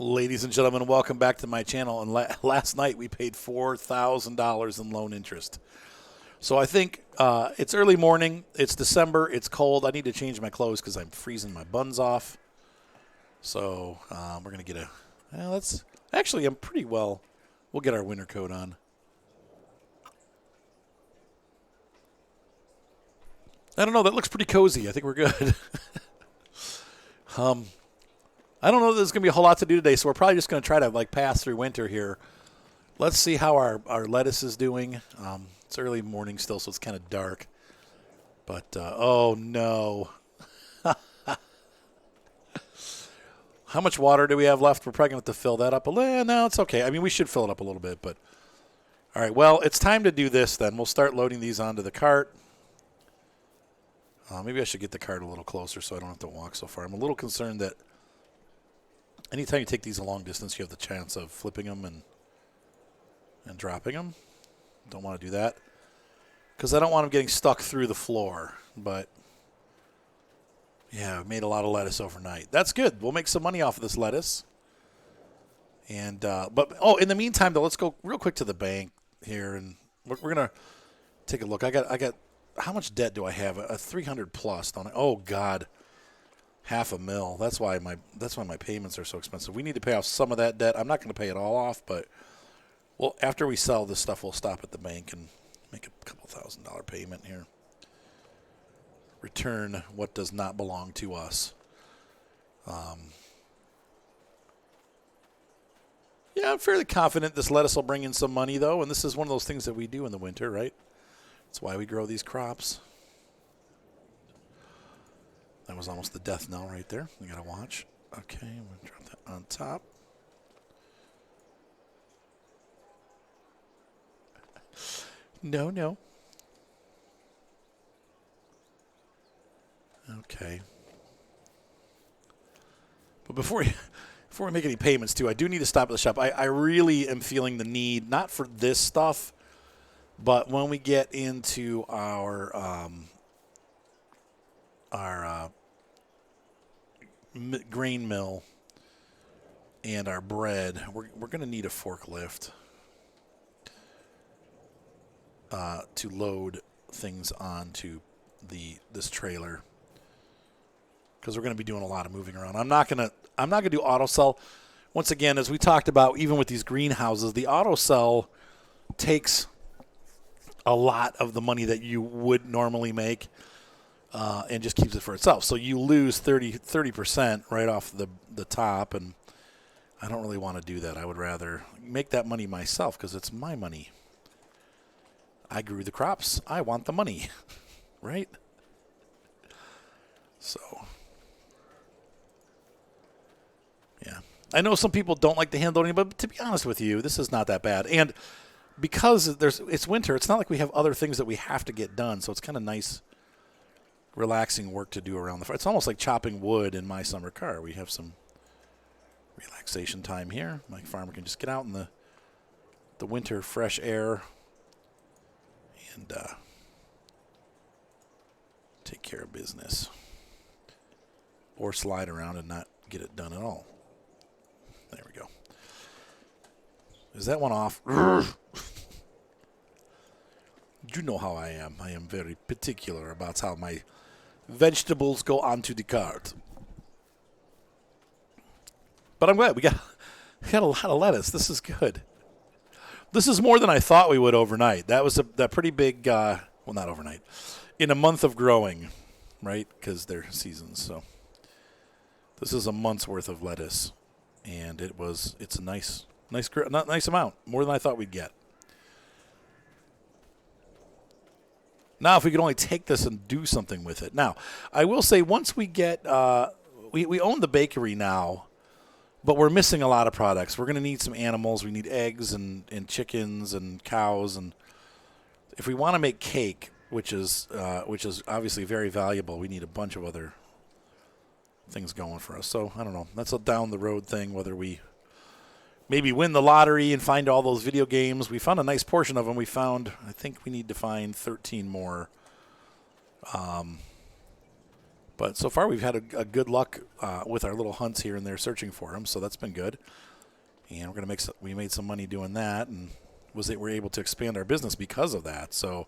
Ladies and gentlemen, welcome back to my channel. And last night we paid $4,000 in loan interest. So I think it's early morning. It's December. It's cold. I need to change my clothes because I'm freezing my buns off. So we're going to get a – let's – actually, I'm pretty well – we'll get our winter coat on. I don't know. That looks pretty cozy. I think we're good. I don't know that there's going to be a whole lot to do today, so we're probably just going to try to pass through winter here. Let's see how our lettuce is doing. It's early morning still, so it's kind of dark. But, oh, no. How much water do we have left? We're probably going to have to fill that up a little. No, it's okay. I mean, we should fill it up a little bit. But all right, well, it's time to do this then. We'll start loading these onto the cart. Maybe I should get the cart a little closer so I don't have to walk so far. I'm a little concerned that anytime you take these a long distance, you have the chance of flipping them and dropping them. Don't want to do that because I don't want them getting stuck through the floor. But, yeah, I made a lot of lettuce overnight. That's good. We'll make some money off of this lettuce. And in the meantime, though, let's go real quick to the bank here, and we're going to take a look. I got how much debt do I have? A 300 plus, don't I? Oh, God. $500,000. That's why my payments are so expensive. We need to pay off some of that debt. I'm not going to pay it all off, but after we sell this stuff, we'll stop at the bank and make a couple $1,000 payment here. Return what does not belong to us. Yeah, I'm fairly confident this lettuce will bring in some money, though, and this is one of those things that we do in the winter, right? That's why we grow these crops. That was almost the death knell right there. We got to watch. Okay, I'm going to drop that on top. No. Okay. But before we make any payments, too, I do need to stop at the shop. I really am feeling the need, not for this stuff, but when we get into our grain mill and our bread, we're going to need a forklift to load things onto this trailer because we're going to be doing a lot of moving around. I'm not going to do auto sell. Once again, as we talked about, even with these greenhouses, the auto sell takes a lot of the money that you would normally make and just keeps it for itself. So you lose 30% right off the top, and I don't really want to do that. I would rather make that money myself because it's my money. I grew the crops. I want the money, right? So, yeah. I know some people don't like the hand loading, but to be honest with you, this is not that bad. And because it's winter, it's not like we have other things that we have to get done, so it's kind of nice, relaxing work to do around the fire. It's almost like chopping wood in my summer car. We have some relaxation time here. My farmer can just get out in the winter fresh air and take care of business, or slide around and not get it done at all. There we go. Is that one off? You know how I am. I am very particular about how my vegetables go onto the cart. But I'm glad we got a lot of lettuce. This is good. This is more than I thought we would overnight. That was that pretty big, well, not overnight, in a month of growing, right? Because they're seasons. So this is a month's worth of lettuce, and it's a nice amount, more than I thought we'd get. Now, if we could only take this and do something with it. Now, I will say once we get, we own the bakery now, but we're missing a lot of products. We're going to need some animals. We need eggs and chickens and cows. And if we want to make cake, which is obviously very valuable, we need a bunch of other things going for us. So, I don't know. That's a down-the-road thing, whether we maybe win the lottery and find all those video games. We found a nice portion of them. I think we need to find 13 more But so far we've had a good luck with our little hunts here and there searching for them, so that's been good. And we're gonna we made some money doing that, and we're able to expand our business because of that. So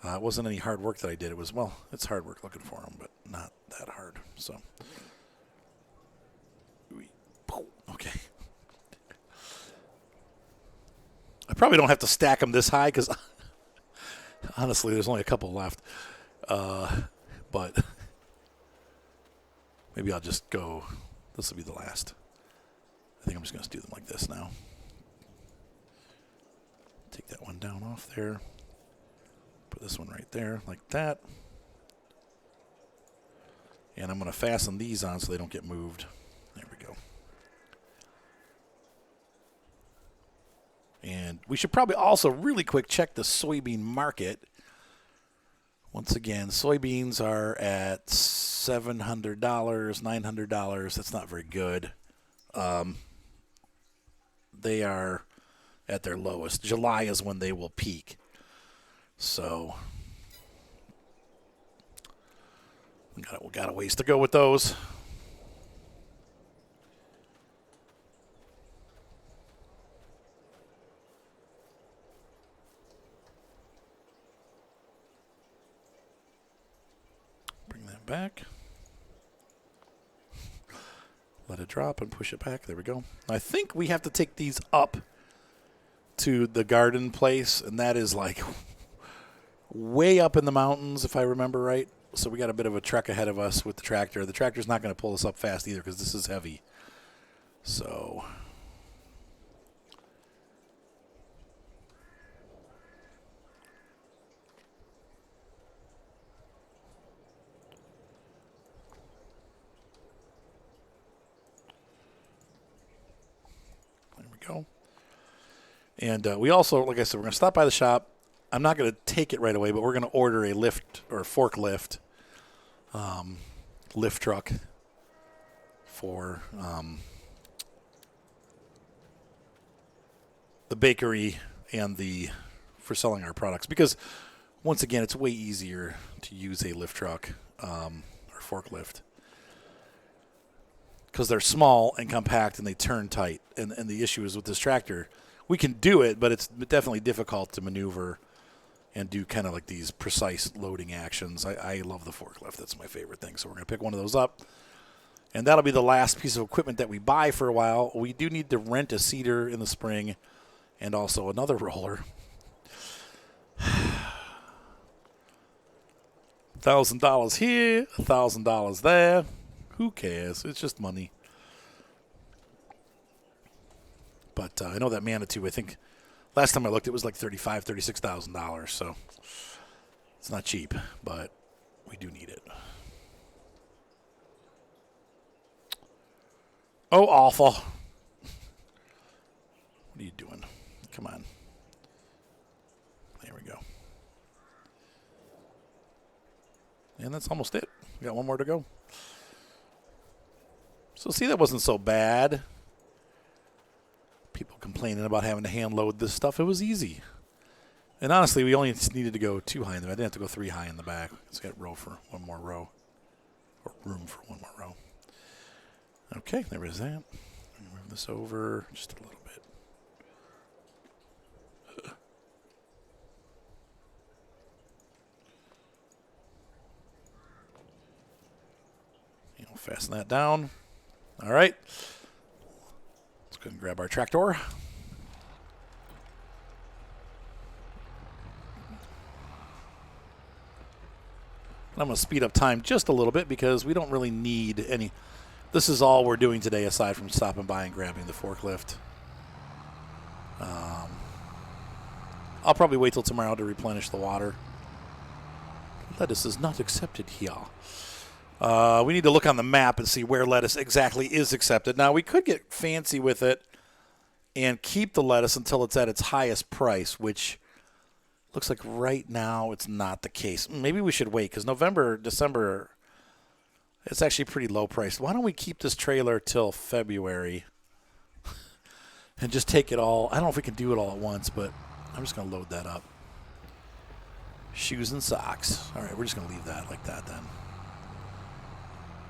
it wasn't any hard work that I did. It was, well, it's hard work looking for them, but not that hard. So okay. I probably don't have to stack them this high because honestly, there's only a couple left. But maybe I'll just go. This will be the last. I think I'm just going to do them like this now. Take that one down off there. Put this one right there like that. And I'm going to fasten these on so they don't get moved. There we go. And we should probably also really quick check the soybean market. Once again, soybeans are at $700, $900. That's not very good. They are at their lowest. July is when they will peak. So we got a ways to go with those. Bring that back. Let it drop and push it back. There we go. I think we have to take these up to the garden place, and that is like way up in the mountains, if I remember right. So we got a bit of a trek ahead of us with the tractor. The tractor's not going to pull us up fast either because this is heavy. So there we go. And we also, like I said, we're going to stop by the shop. I'm not going to take it right away, but we're going to order a lift or a forklift lift truck for the bakery and for selling our products. Because, once again, it's way easier to use a lift truck or forklift. Because they're small and compact and they turn tight. And the issue is with this tractor, we can do it, but it's definitely difficult to maneuver and do kind of like these precise loading actions. I love the forklift. That's my favorite thing. So we're going to pick one of those up. And that'll be the last piece of equipment that we buy for a while. We do need to rent a seeder in the spring and also another roller. $1,000 here, $1,000 there. Who cares? It's just money. But I know that Manitou, I think last time I looked, it was like $35,000, $36,000. So it's not cheap, but we do need it. Oh, awful. What are you doing? Come on. There we go. And that's almost it. We got one more to go. So see, that wasn't so bad. People complaining about having to hand load this stuff. It was easy. And honestly, we only needed to go 2 high in the back. I didn't have to go 3 high in the back. Let's get row for one more row. Or room for one more row. Okay, there is that. Move this over just a little bit. Fasten that down. All right. Let's go and grab our tractor. And I'm going to speed up time just a little bit because we don't really need any. This is all we're doing today aside from stopping by and grabbing the forklift. I'll probably wait till tomorrow to replenish the water. Lettuce is not accepted here. We need to look on the map and see where lettuce exactly is accepted. Now, we could get fancy with it and keep the lettuce until it's at its highest price, which looks like right now it's not the case. Maybe we should wait because November, December, it's actually pretty low priced. Why don't we keep this trailer till February and just take it all? I don't know if we can do it all at once, but I'm just going to load that up. Shoes and socks. All right, we're just going to leave that like that then.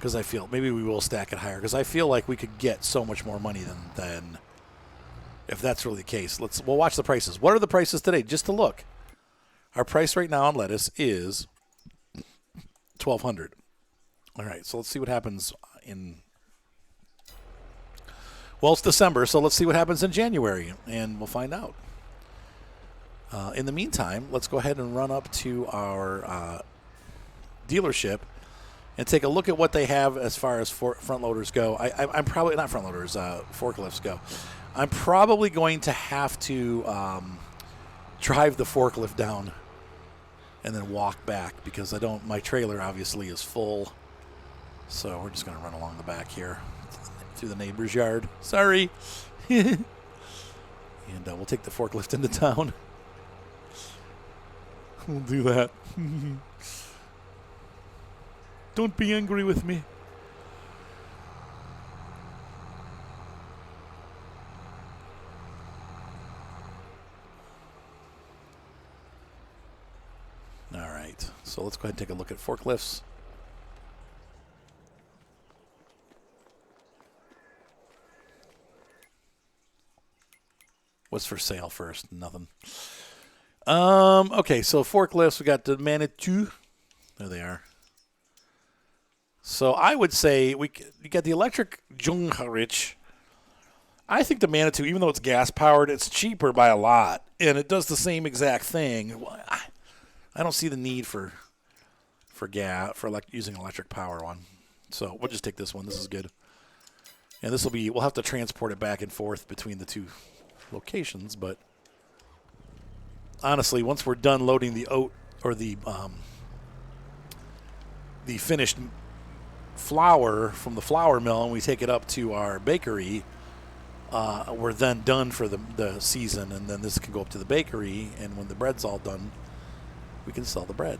because I feel maybe we will stack it higher because I feel like we could get so much more money than if that's really the case. We'll watch the prices. What are the prices today? Just to look. Our price right now on lettuce is $1,200. All right, so let's see what happens in. Well, it's December, so let's see what happens in January, and we'll find out. In the meantime, let's go ahead and run up to our dealership and take a look at what they have as far as front loaders go. I'm probably not front loaders, forklifts go. I'm probably going to have to drive the forklift down and then walk back because my trailer obviously is full. So we're just going to run along the back here through the neighbor's yard. Sorry. And we'll take the forklift into town. We'll do that. Don't be angry with me. All right, so let's go ahead and take a look at forklifts. What's for sale first? Nothing. Okay, so forklifts, we got the Manitou. There they are. So I would say you got the electric Junghurich. I think the Manitou, even though it's gas powered, it's cheaper by a lot, and it does the same exact thing. I don't see the need for using electric power one. So we'll just take this one. This is good. And we'll have to transport it back and forth between the two locations, but honestly, once we're done loading the oat or the finished flour from the flour mill and we take it up to our bakery, we're then done for the season, and then this can go up to the bakery, and when the bread's all done, we can sell the bread.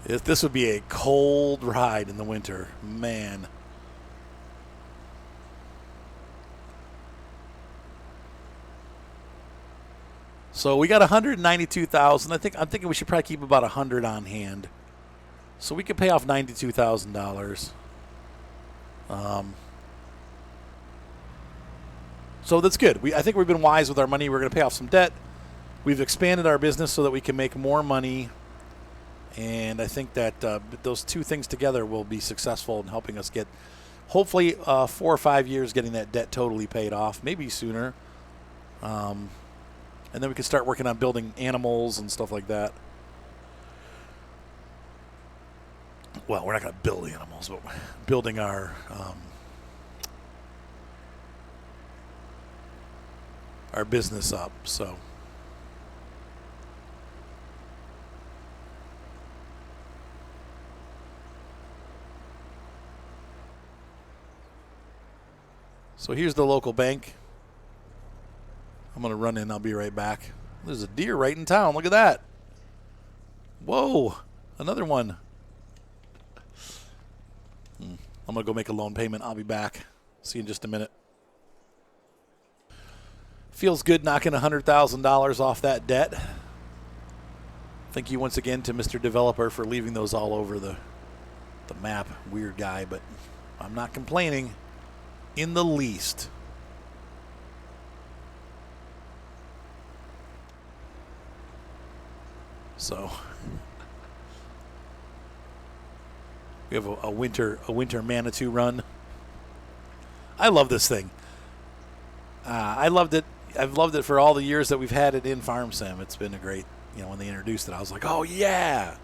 This would be a cold ride in the winter, man. So we got 192,000. I'm thinking we should probably keep about 100 on hand, so we could pay off $92,000. So that's good. I think we've been wise with our money. We're going to pay off some debt. We've expanded our business so that we can make more money. And I think that those two things together will be successful in helping us get, hopefully, 4 or 5 years getting that debt totally paid off, maybe sooner. And then we can start working on building animals and stuff like that. Well, we're not going to build animals, but building our business up. So here's the local bank. I'm going to run in. I'll be right back. There's a Deere right in town. Look at that. Whoa. Another one. I'm going to go make a loan payment. I'll be back. See you in just a minute. Feels good knocking $100,000 off that debt. Thank you once again to Mr. Developer for leaving those all over the map. Weird guy, but I'm not complaining in the least. So we have a winter Manitou run. I love this thing. I loved it. I've loved it for all the years that we've had it in Farm Sim. It's been a great, when they introduced it, I was like, oh yeah.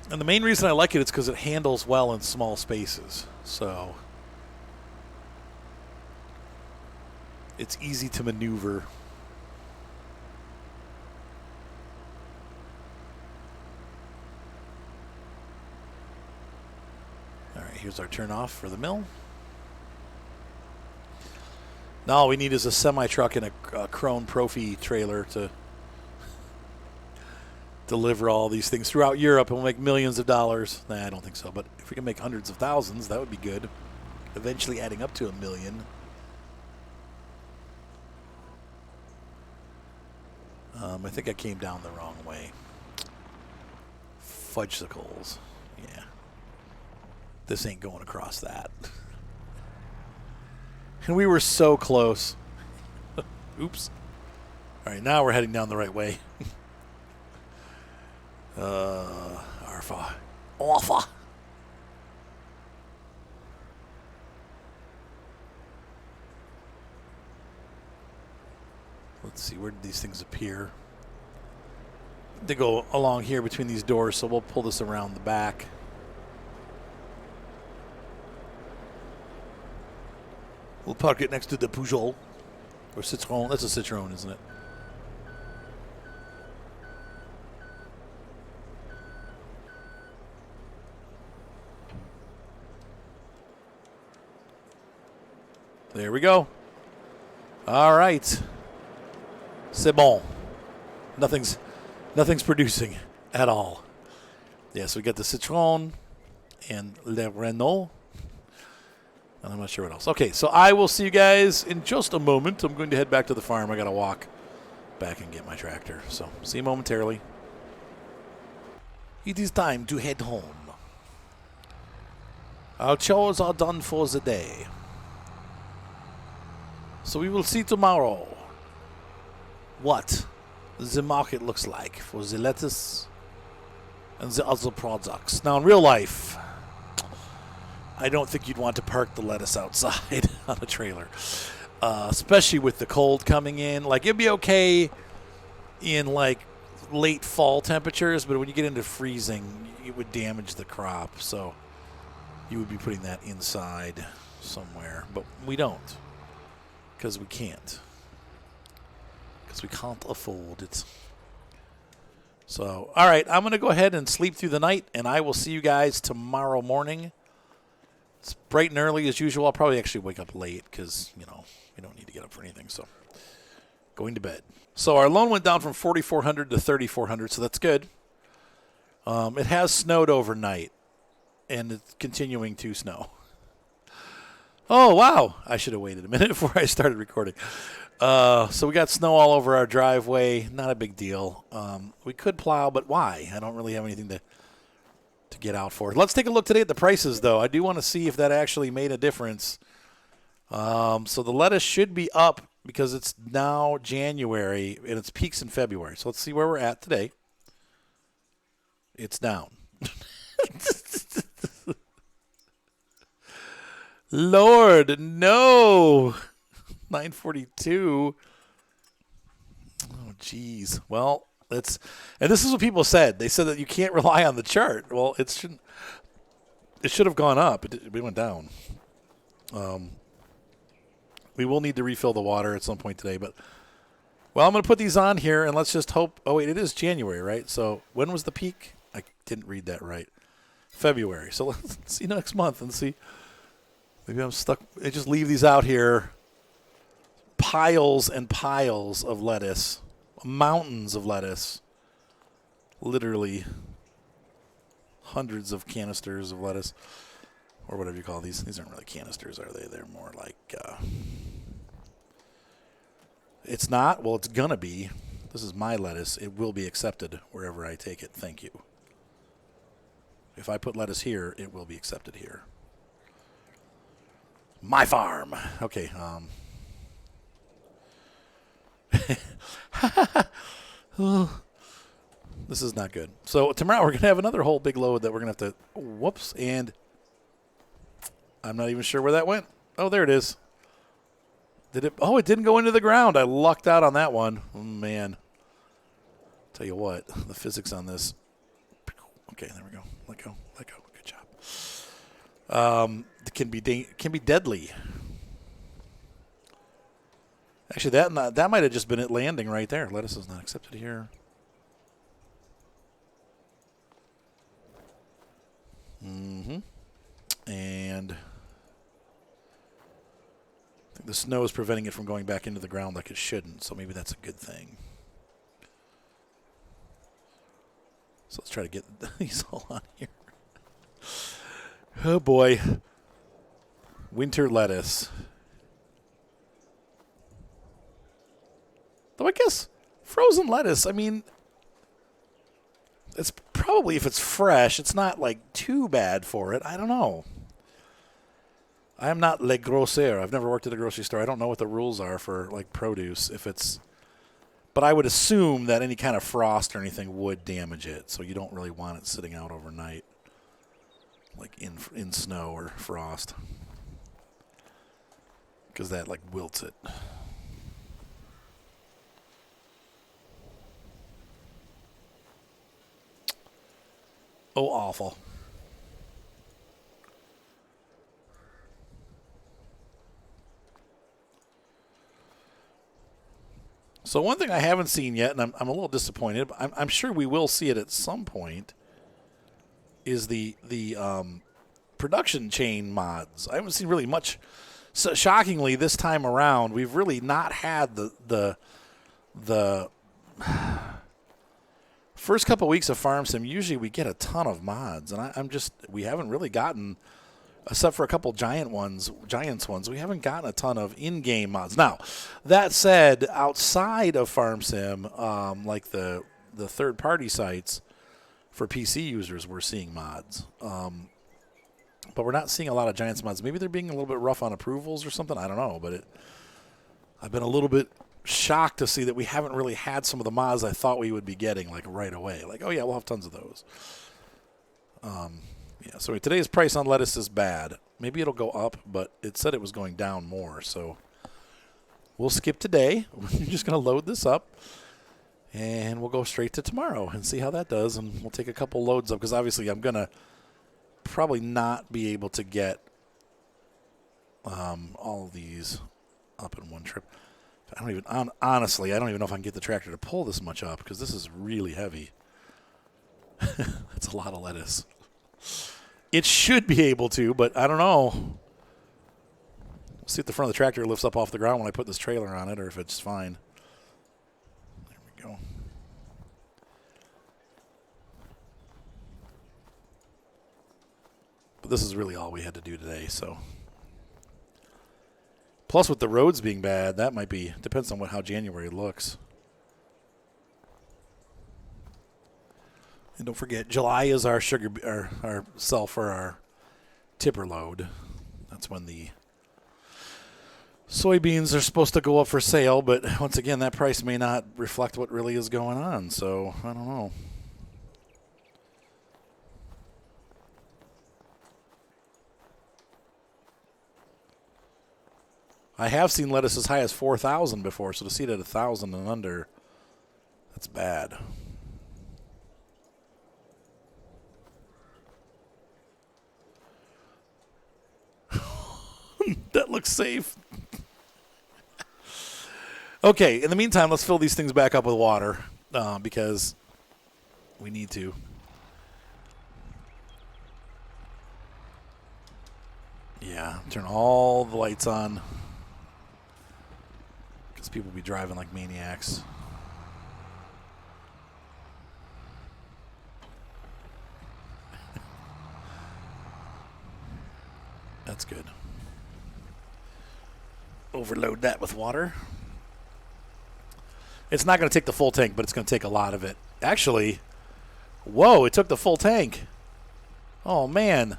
And the main reason I like it is because it handles well in small spaces. So it's easy to maneuver. All right, here's our turnoff for the mill. Now all we need is a semi-truck and a Krone Profi trailer to deliver all these things throughout Europe and we'll make millions of dollars. Nah, I don't think so. But if we can make hundreds of thousands, that would be good. Eventually adding up to $1 million. I think I came down the wrong way. Fudgesicles. Yeah. This ain't going across that. And we were so close. Oops. All right, now we're heading down the right way. Arfa. Awfa. Let's see, where did these things appear? They go along here between these doors, so we'll pull this around the back. We'll park it next to the Peugeot. Or Citroën. That's a Citroën, isn't it? There we go. All right. C'est bon. Nothing's producing at all. Yes, we got the Citroën and Le Renault. And I'm not sure what else. Okay, so I will see you guys in just a moment. I'm going to head back to the farm. I got to walk back and get my tractor. So see you momentarily. It is time to head home. Our chores are done for the day. So we will see tomorrow what the market looks like for the lettuce and the other products. Now, in real life, I don't think you'd want to park the lettuce outside on a trailer, especially with the cold coming in. Like, it'd be okay in, like, late fall temperatures, but when you get into freezing, it would damage the crop. So you would be putting that inside somewhere. But we don't, because we can't. Because we can't afford it. So, all right, I'm going to go ahead and sleep through the night, and I will see you guys tomorrow morning. It's bright and early as usual. I'll probably actually wake up late because, you know, we don't need to get up for anything. So, going to bed. So, our loan went down from 4,400 to 3,400, so that's good. It has snowed overnight, and it's continuing to snow. Oh, wow. I should have waited a minute before I started recording. So we got snow all over our driveway. Not a big deal. We could plow, but why? I don't really have anything to get out for. Let's take a look today at the prices, though. I do want to see if that actually made a difference. So the lettuce should be up because it's now January, and it's peaks in February. So let's see where we're at today. It's down. Lord, no. 942. Oh, geez. Well, and this is what people said. They said that you can't rely on the chart. Well, it should have gone up. It went down. We will need to refill the water at some point today, but well, I'm going to put these on here and let's just hope. Oh, wait, it is January, right? So when was the peak? I didn't read that right. February. So let's see next month and see. Maybe I'm stuck. I just leave these out here. Piles and piles of lettuce. Mountains of lettuce. Literally hundreds of canisters of lettuce. Or whatever you call these. These aren't really canisters, are they? They're more like... It's not? Well, it's going to be. This is my lettuce. It will be accepted wherever I take it. Thank you. If I put lettuce here, it will be accepted here. My farm. Okay. This is not good. So tomorrow we're going to have another whole big load that we're going to have to... Whoops. And I'm not even sure where that went. Oh, there it is. Did it? Oh, it didn't go into the ground. I lucked out on that one. Oh, man. Tell you what, the physics on this. Okay, there we go. Let go. Let go. Good job. It can be deadly. Actually, that might have just been it landing right there. Lettuce is not accepted here. And I think the snow is preventing it from going back into the ground like it shouldn't, so maybe that's a good thing. So let's try to get these all on here. Oh, boy. Winter lettuce. Though I guess frozen lettuce, I mean, it's probably, if it's fresh, it's not like too bad for it. I don't know. I am not le grosser. I've never worked at a grocery store. I don't know what the rules are for like produce. But I would assume that any kind of frost or anything would damage it. So you don't really want it sitting out overnight, like in snow or frost, because that like wilts it. Oh, awful. So one thing I haven't seen yet, and I'm a little disappointed, but I'm sure we will see it at some point, is the production chain mods. I haven't seen really much. So shockingly, this time around, we've really not had the first couple weeks of Farm Sim. Usually we get a ton of mods, and we haven't really gotten, except for a couple Giants ones, we haven't gotten a ton of in-game mods. Now, that said, outside of Farm Sim, like the third-party sites for PC users, we're seeing mods. But we're not seeing a lot of Giants mods. Maybe they're being a little bit rough on approvals or something. I don't know. But I've been a little bit shocked to see that we haven't really had some of the mods I thought we would be getting like right away. Like, oh, yeah, we'll have tons of those. Yeah, so today's price on lettuce is bad. Maybe it'll go up, but it said it was going down more. So we'll skip today. We're just going to load this up, and we'll go straight to tomorrow and see how that does. And we'll take a couple loads up because obviously I'm going to probably not be able to get all of these up in one trip. Honestly, I don't even know if I can get the tractor to pull this much up because this is really heavy. That's a lot of lettuce. It should be able to, but I don't know. We'll see if the front of the tractor lifts up off the ground when I put this trailer on it or if it's fine. There we go. But this is really all we had to do today, so. Plus, with the roads being bad, that might be, depends on how January looks. And don't forget, July is our our sell for our tipper load. That's when the soybeans are supposed to go up for sale, but once again, that price may not reflect what really is going on, so I don't know. I have seen lettuce as high as 4,000 before, so to see it at 1,000 and under, that's bad. That looks safe. Okay, in the meantime, let's fill these things back up with water because we need to. Yeah, turn all the lights on because people will be driving like maniacs. That's good. Overload that with water. It's not going to take the full tank, but it's going to take a lot of it. Actually, whoa, it took the full tank. Oh, man.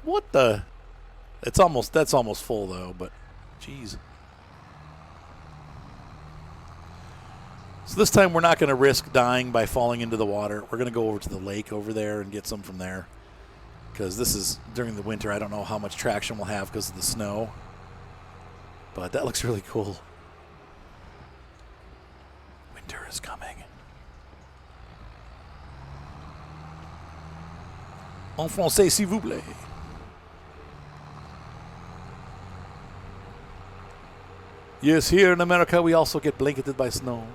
What the? That's almost full, though, but geez. So this time we're not going to risk dying by falling into the water. We're going to go over to the lake over there and get some from there. Because this is during the winter. I don't know how much traction we'll have because of the snow. But that looks really cool. Winter is coming. En français, s'il vous plaît. Yes, here in America we also get blanketed by snow.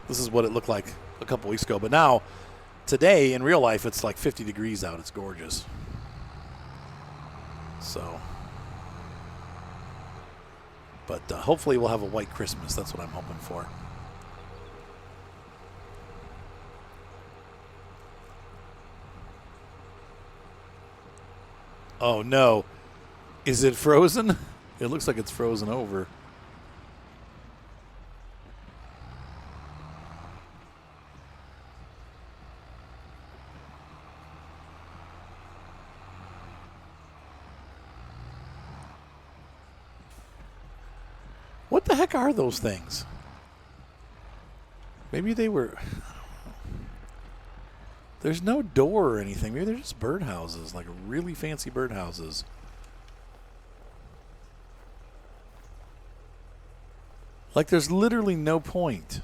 This is what it looked like a couple weeks ago. But now, today, in real life, it's like 50 degrees out. It's gorgeous. So. But hopefully we'll have a white Christmas. That's what I'm hoping for. Oh, no. Is it frozen? It looks like it's frozen over. What the heck are those things? Maybe they were... There's no door or anything. Maybe they're just birdhouses, like really fancy birdhouses. Like there's literally no point.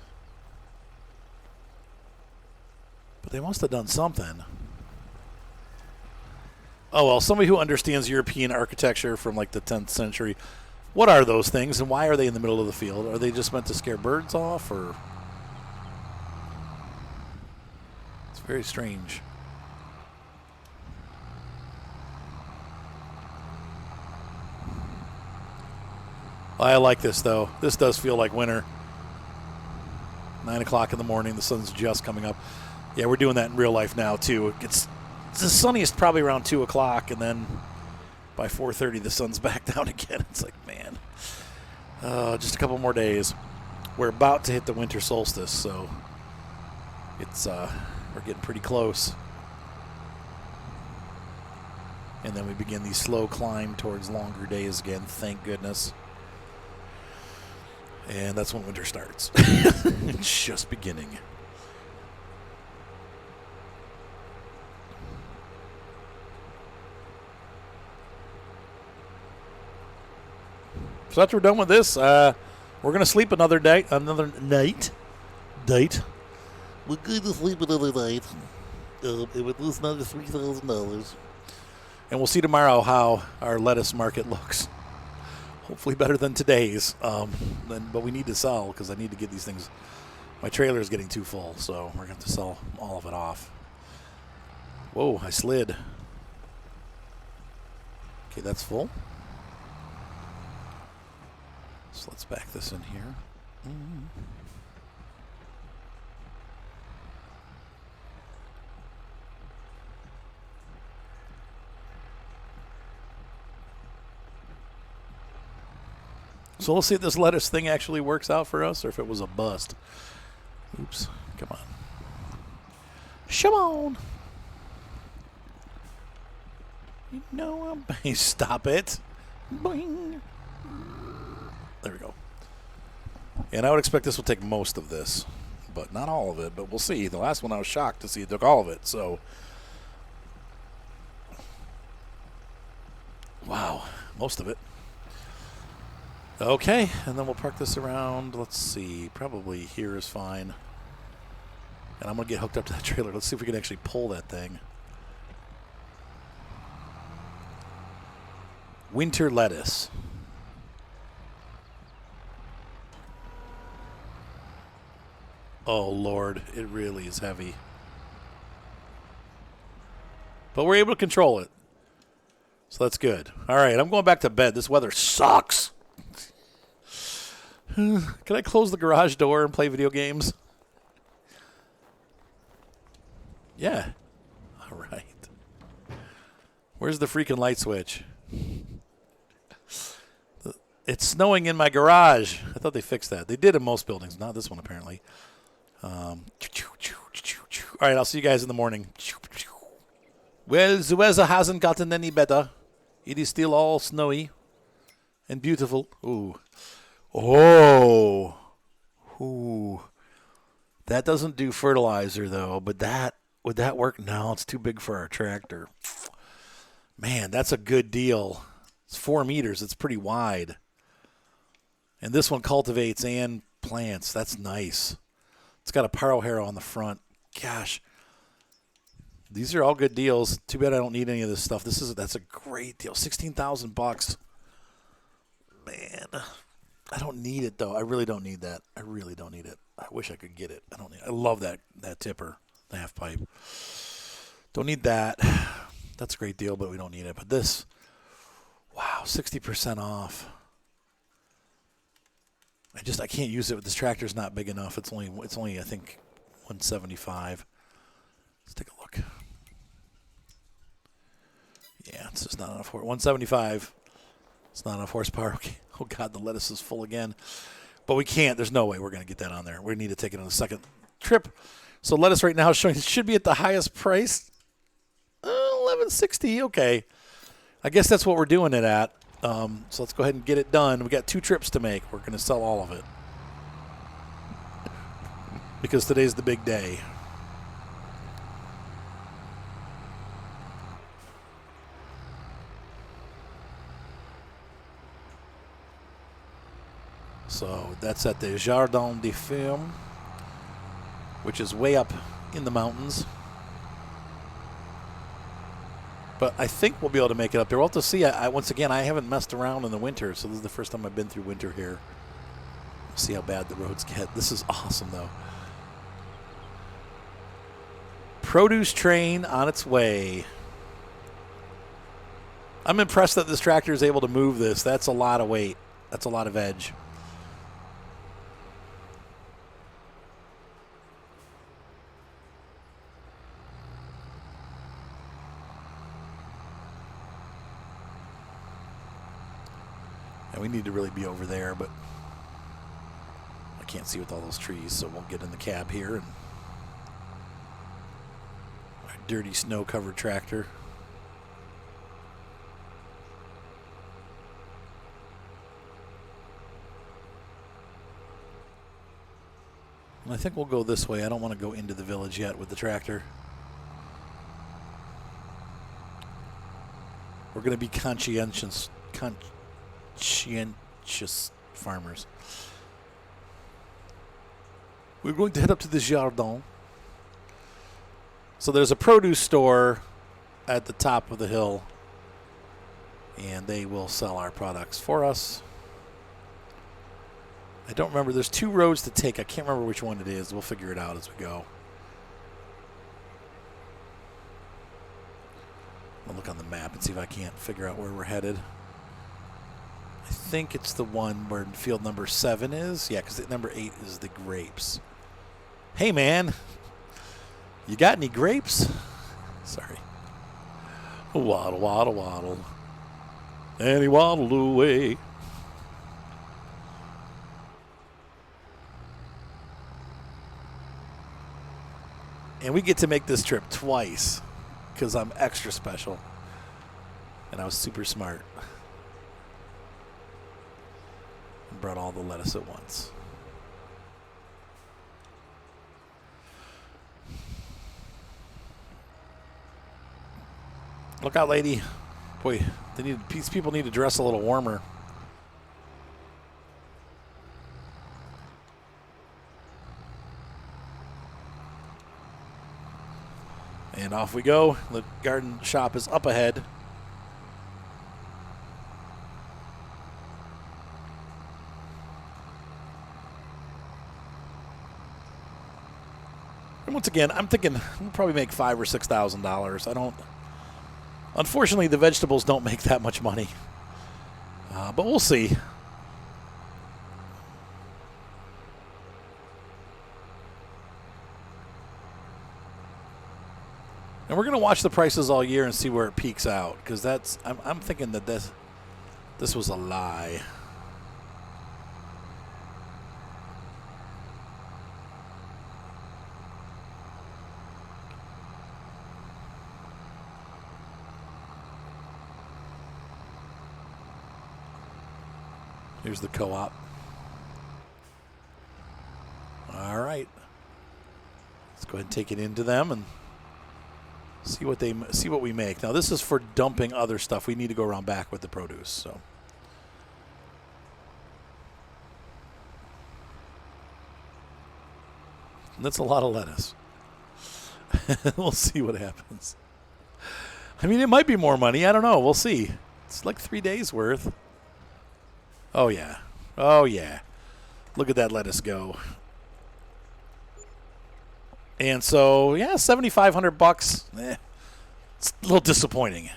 But they must have done something. Oh, well, somebody who understands European architecture from like the 10th century. What are those things and why are they in the middle of the field? Are they just meant to scare birds off or... Very strange. I like this, though. This does feel like winter. 9 o'clock in the morning. The sun's just coming up. Yeah, we're doing that in real life now, too. It's the sunniest probably around 2 o'clock, and then by 4:30 the sun's back down again. It's like, man, just a couple more days. We're about to hit the winter solstice, so it's... We're getting pretty close. And then we begin the slow climb towards longer days again, thank goodness. And that's when winter starts. It's just beginning. So after we're done with this, we're going to sleep another night. We're going to sleep another night. It would lose another $3,000. And we'll see tomorrow how our lettuce market looks. Hopefully better than today's. But we need to sell because I need to get these things. My trailer is getting too full, so we're going to have to sell all of it off. Whoa, I slid. Okay, that's full. So let's back this in here. So we'll see if this lettuce thing actually works out for us or if it was a bust. Oops. Come on. Come on. You know I'm... Stop it. Boing. There we go. And I would expect this will take most of this, but not all of it. But we'll see. The last one I was shocked to see it took all of it. So, wow. Most of it. Okay, and then we'll park this around, let's see, probably here is fine. And I'm going to get hooked up to that trailer. Let's see if we can actually pull that thing. Winter lettuce. Oh, Lord, it really is heavy. But we're able to control it. So that's good. All right, I'm going back to bed. This weather sucks. Can I close the garage door and play video games? Yeah. All right. Where's the freaking light switch? It's snowing in my garage. I thought they fixed that. They did in most buildings, not this one apparently. All right, I'll see you guys in the morning. Well, the weather hasn't gotten any better. It is still all snowy and beautiful. Ooh. Oh. Ooh. That doesn't do fertilizer, though, but would that work? No, it's too big for our tractor. Man, that's a good deal. It's 4 meters. It's pretty wide. And this one cultivates and plants. That's nice. It's got a paro harrow on the front. Gosh. These are all good deals. Too bad I don't need any of this stuff. That's a great deal. $16,000. Man. I don't need it, though. I really don't need that. I really don't need it. I wish I could get it. I love that tipper, the half pipe. Don't need that. That's a great deal, but we don't need it. But this, wow, 60% off. I can't use it. This tractor's not big enough. It's only I think 175. Let's take a look. Yeah, it's just not enough for 175. It's not enough horsepower. Okay. Oh God, the lettuce is full again. But we can't. There's no way we're going to get that on there. We need to take it on a second trip. So lettuce right now is showing it should be at the highest price. $11.60. Okay. I guess that's what we're doing it at. So let's go ahead and get it done. We got 2 trips to make. We're going to sell all of it because today's the big day. So that's at the Jardin des Films, which is way up in the mountains. But I think we'll be able to make it up there. We'll have to see. Once again, I haven't messed around in the winter, so this is the first time I've been through winter here. We'll see how bad the roads get. This is awesome, though. Produce train on its way. I'm impressed that this tractor is able to move this. That's a lot of weight. That's a lot of edge. And we need to really be over there, but I can't see with all those trees, so we'll get in the cab here. And our dirty snow-covered tractor. And I think we'll go this way. I don't want to go into the village yet with the tractor. We're going to be conscientious farmers. We're going to head up to the Jardin. So there's a produce store at the top of the hill, and they will sell our products for us. I don't remember. There's 2 roads to take. I can't remember which one it is. We'll figure it out as we go. I'll look on the map and see if I can't figure out where we're headed. I think it's the one where field number 7 is. Yeah, because number 8 is the grapes. Hey, man. You got any grapes? Sorry. Waddle, waddle, waddle. And he waddled away. And we get to make this trip twice because I'm extra special. And I was super smart. And brought all the lettuce at once. Look out, lady. Boy, these people need to dress a little warmer. And off we go. The garden shop is up ahead. And once again, I'm thinking we'll probably make $5,000 or $6,000. Unfortunately, the vegetables don't make that much money. But we'll see. And we're going to watch the prices all year and see where it peaks out, because I'm thinking that this was a lie. Here's the co-op. All right. Let's go ahead and take it into them and see what we make. Now this is for dumping other stuff. We need to go around back with the produce. So and that's a lot of lettuce. We'll see what happens. I mean, it might be more money. I don't know. We'll see. It's like 3 days worth. Oh yeah. Oh yeah. Look at that lettuce go. And so, yeah, $7,500. It's a little disappointing.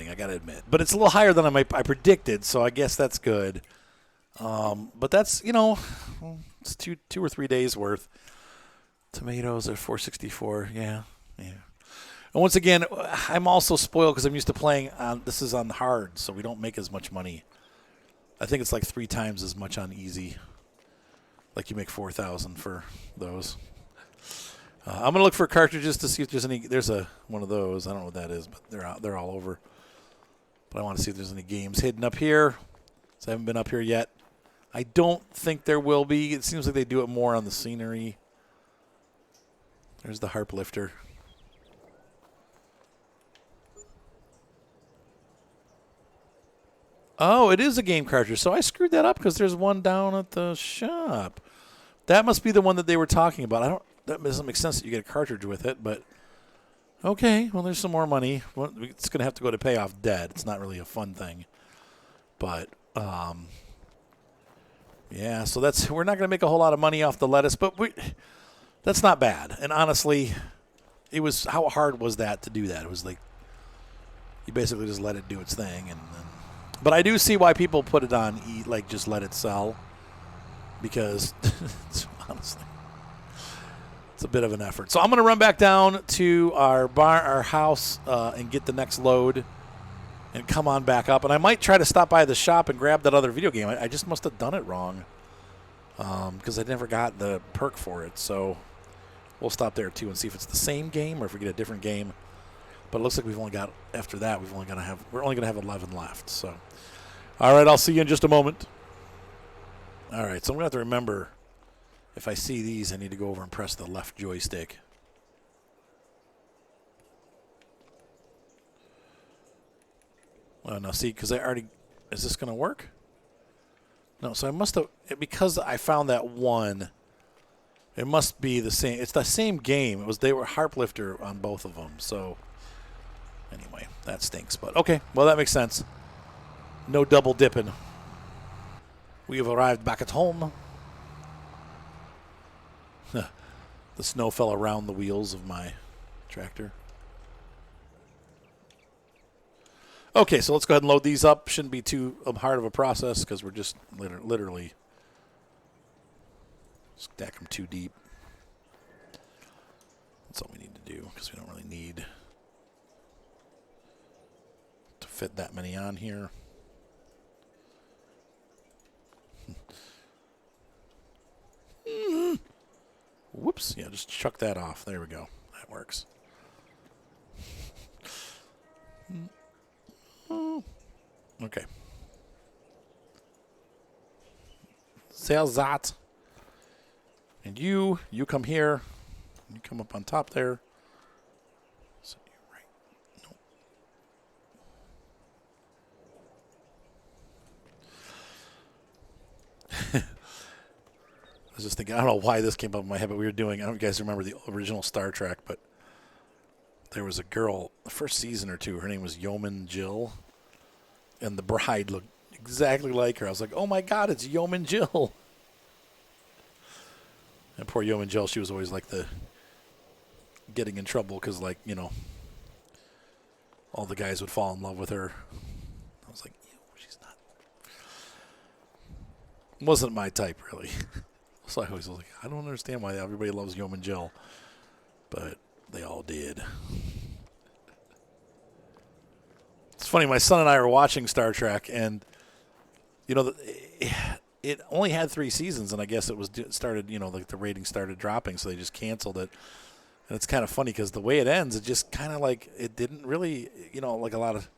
I got to admit. But it's a little higher than I predicted, so I guess that's good. But that's, it's two or 3 days worth. Tomatoes are $4.64. Yeah. And once again, I'm also spoiled because I'm used to playing on. This is on hard, so we don't make as much money. I think it's like 3 times as much on easy. Like you make 4,000 for those. I'm gonna look for cartridges to see if there's any. There's one of those. I don't know what that is, but they're all over. But I want to see if there's any games hidden up here. So I haven't been up here yet. I don't think there will be. It seems like they do it more on the scenery. There's the harp lifter. Oh, it is a game cartridge. So I screwed that up because there's one down at the shop. That must be the one that they were talking about. That doesn't make sense that you get a cartridge with it, but okay. Well, there's some more money. Well, it's going to have to go to pay off debt. It's not really a fun thing. But, yeah, so we're not going to make a whole lot of money off the lettuce, but that's not bad. And honestly, how hard was that to do that? It was like, you basically just let it do its thing. But I do see why people put it on just let it sell, because honestly, it's a bit of an effort. So I'm going to run back down to our house, and get the next load and come on back up. And I might try to stop by the shop and grab that other video game. I just must have done it wrong, because I never got the perk for it. So we'll stop there too and see if it's the same game or if we get a different game. But it looks like we're only going to have 11 left. So, all right, I'll see you in just a moment. All right, so I'm going to have to remember, if I see these, I need to go over and press the left joystick. Well, now see, because is this going to work? No, so I must have, because I found that one, it must be the same. It's the same game. They were harp lifter on both of them, so anyway, that stinks. But okay, well, that makes sense. No double dipping. We have arrived back at home. The snow fell around the wheels of my tractor. Okay, so let's go ahead and load these up. Shouldn't be too hard of a process because we're just literally stack them too deep. That's all we need to do because we don't really need to fit that many on here. Whoops. Yeah, just chuck that off. There we go. That works. Okay. Sehr zat. And you come here. You come up on top there. So you're right. Nope. I was just thinking, I don't know why this came up in my head, but I don't know if you guys remember the original Star Trek, but there was a girl, the first season or two, her name was Yeoman Jill, and the bride looked exactly like her. I was like, oh my God, it's Yeoman Jill. And poor Yeoman Jill, she was always like getting in trouble because, all the guys would fall in love with her. I was like, she's not. Wasn't my type, really. So I always was like, I don't understand why everybody loves Yeoman Jill. But they all did. It's funny, my son and I were watching Star Trek, and, it only had 3 seasons, and I guess it started, the ratings started dropping, so they just canceled it. And it's kind of funny because the way it ends, it just kind of it didn't really, like a lot of,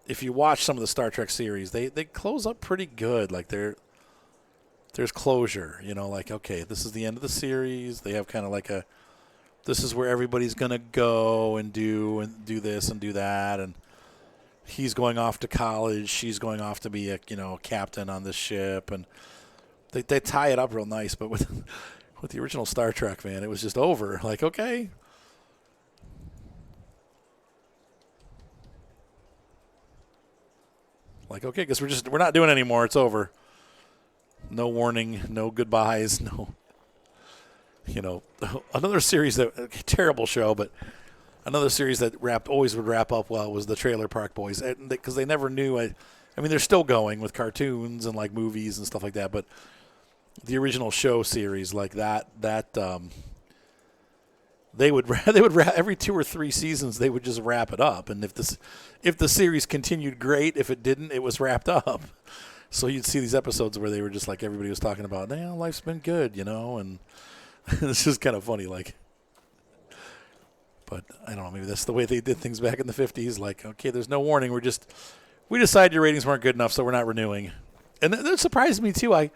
if you watch some of the Star Trek series, they close up pretty good. Like there's closure, okay, this is the end of the series. They have kind of this is where everybody's going to go and do this and do that. And he's going off to college. She's going off to be a captain on this ship. And they tie it up real nice. But with the original Star Trek, man, it was just over. Okay. Okay, because we're not doing it anymore. It's over. No warning, no goodbyes, no. Another series terrible show, but another series that always would wrap up well was the Trailer Park Boys, because they never knew. I mean, they're still going with cartoons and like movies and stuff like that, but the original show series like that they would every 2 or 3 seasons they would just wrap it up, and if the series continued, great. If it didn't, it was wrapped up. So you'd see these episodes where they were just like everybody was talking about, life's been good, and it's just kind of funny, like. But I don't know, maybe that's the way they did things back in the 50s. Like, okay, there's no warning. We decided your ratings weren't good enough, so we're not renewing. And that surprised me too.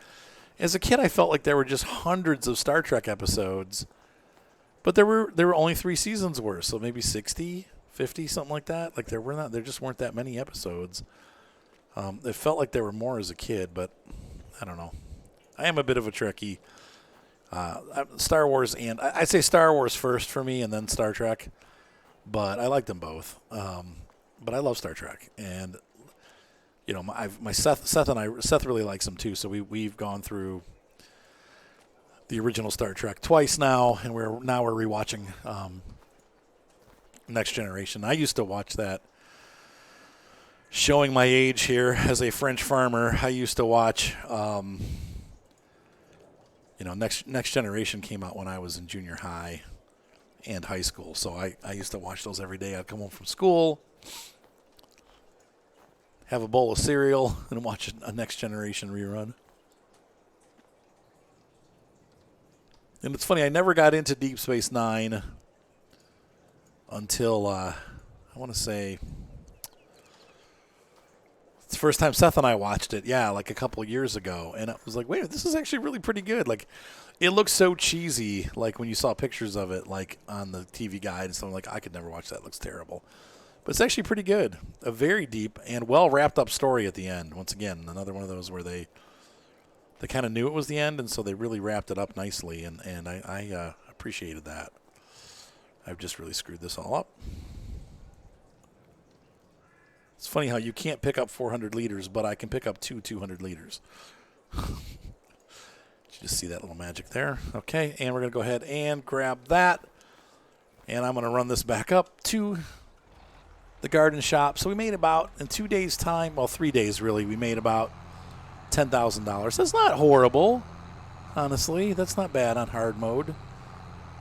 As a kid, I felt like there were just hundreds of Star Trek episodes. But there were only 3 seasons worth, so maybe 60, 50, something like that. Like there just weren't that many episodes. It felt like there were more as a kid, but I don't know. I am a bit of a Trekkie. Star Wars, and I'd say Star Wars first for me, and then Star Trek. But I like them both. But I love Star Trek, and my Seth really likes them too. So we've gone through the original Star Trek twice now, and we're rewatching Next Generation. I used to watch that. Showing my age here as a French farmer, I used to watch. Next Generation came out when I was in junior high and high school, so I used to watch those every day. I'd come home from school, have a bowl of cereal, and watch a Next Generation rerun. And it's funny, I never got into Deep Space Nine until, I want to say, it's the first time Seth and I watched it, like a couple of years ago. And I was like, wait, this is actually really pretty good. Like, it looks so cheesy, like when you saw pictures of it, like on the TV guide and something, like, I could never watch that. It looks terrible. But it's actually pretty good. A very deep and well-wrapped-up story at the end. Once again, another one of those where they kind of knew it was the end, and so they really wrapped it up nicely, and I appreciated that. I've just really screwed this all up. It's funny how you can't pick up 400 liters, but I can pick up 200 liters. Did you just see that little magic there? Okay, and we're going to go ahead and grab that, and I'm going to run this back up to the garden shop. So we made about, in 2 days' time, 3 days really, we made about $10,000. That's not horrible, honestly. That's not bad on hard mode.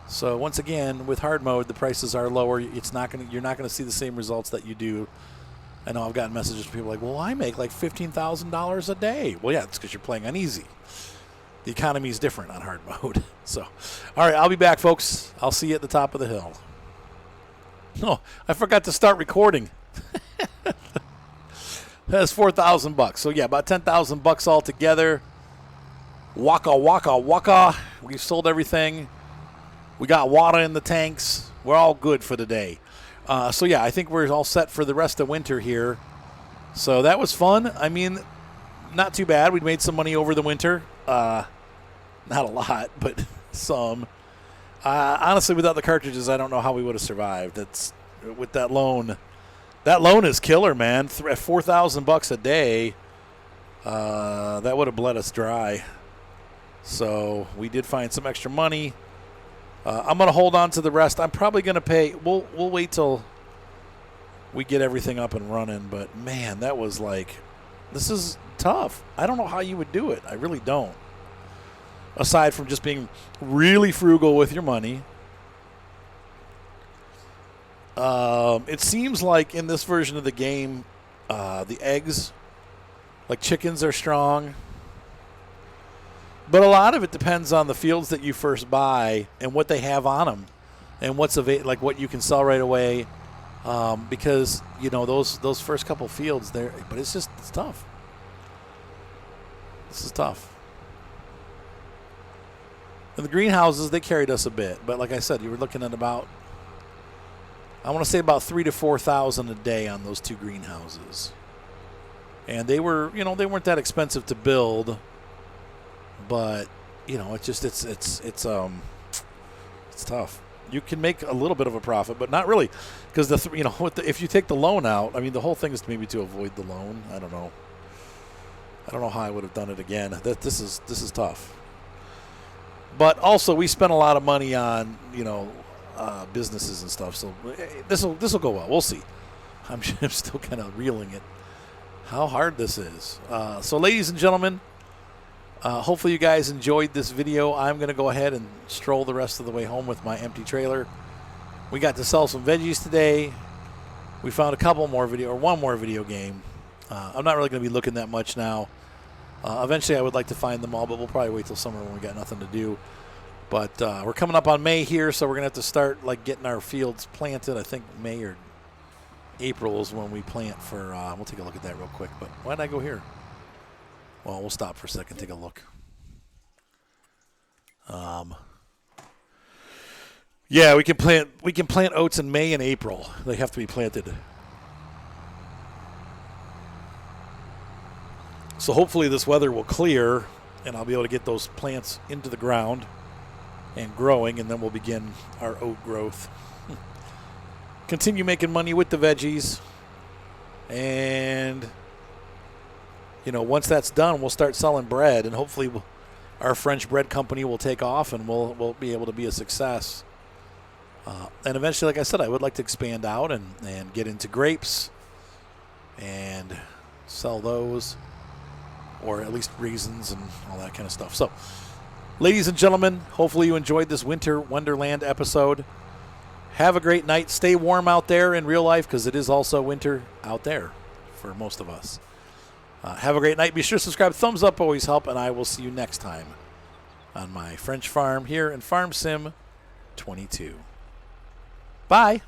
So once again, with hard mode, the prices are lower. You're not going to see the same results that you do. I know I've gotten messages from people like, well, I make like $15,000 a day. Well, yeah, it's because you're playing on easy. The economy is different on hard mode. So, all right, I'll be back, folks. I'll see you at the top of the hill. No, I forgot to start recording. That's $4,000. So, yeah, about $10,000 altogether. Waka, waka, waka. We've sold everything. We got water in the tanks. We're all good for the day. So, yeah, I think we're all set for the rest of winter here. So that was fun. I mean, not too bad. We made some money over the winter. Not a lot, but some. Honestly, without the cartridges, I don't know how we would have survived. That's with that loan. That loan is killer, man. At $4,000 a day, that would have bled us dry. So we did find some extra money. I'm going to hold on to the rest. I'm probably going to pay. We'll wait till we get everything up and running. But, man, that was like, this is tough. I don't know how you would do it. I really don't. Aside from just being really frugal with your money. It seems like in this version of the game, the eggs, like chickens, are strong. But a lot of it depends on the fields that you first buy and what they have on them, and what's like what you can sell right away. Because those first couple fields there, but it's tough. This is tough. And the greenhouses, they carried us a bit, but like I said, you were looking at about, I want to say about $3,000 to $4,000 a day on those 2 greenhouses, and they were, they weren't that expensive to build. But it's tough. You can make a little bit of a profit, but not really, because if you take the loan out, I mean, the whole thing is maybe to avoid the loan. I don't know how I would have done it again. This is tough. But also, we spent a lot of money on businesses and stuff, so this will go well. We'll see. I'm still kind of reeling it how hard this is. So, ladies and gentlemen, hopefully you guys enjoyed this video. I'm going to go ahead and stroll the rest of the way home with my empty trailer. We got to sell some veggies today. We found a couple more one more video game. I'm not really going to be looking that much now. Eventually I would like to find them all, but we'll probably wait till summer when we got nothing to do. But we're coming up on May here, so we're going to have to start getting our fields planted. I think May or April is when we plant for, we'll take a look at that real quick. But why did I go here? Well, we'll stop for a second, take a look. Yeah, we can plant oats in May and April. They have to be planted. So hopefully this weather will clear and I'll be able to get those plants into the ground and growing, and then we'll begin our oat growth. Continue making money with the veggies, and once that's done, we'll start selling bread, and hopefully our French bread company will take off and we'll be able to be a success. And eventually, like I said, I would like to expand out and get into grapes and sell those, or at least raisins and all that kind of stuff. So, ladies and gentlemen, hopefully you enjoyed this Winter Wonderland episode. Have a great night. Stay warm out there in real life, because it is also winter out there for most of us. Have a great night. Be sure to subscribe. Thumbs up always help, and I will see you next time on my French farm here in Farm Sim 22. Bye.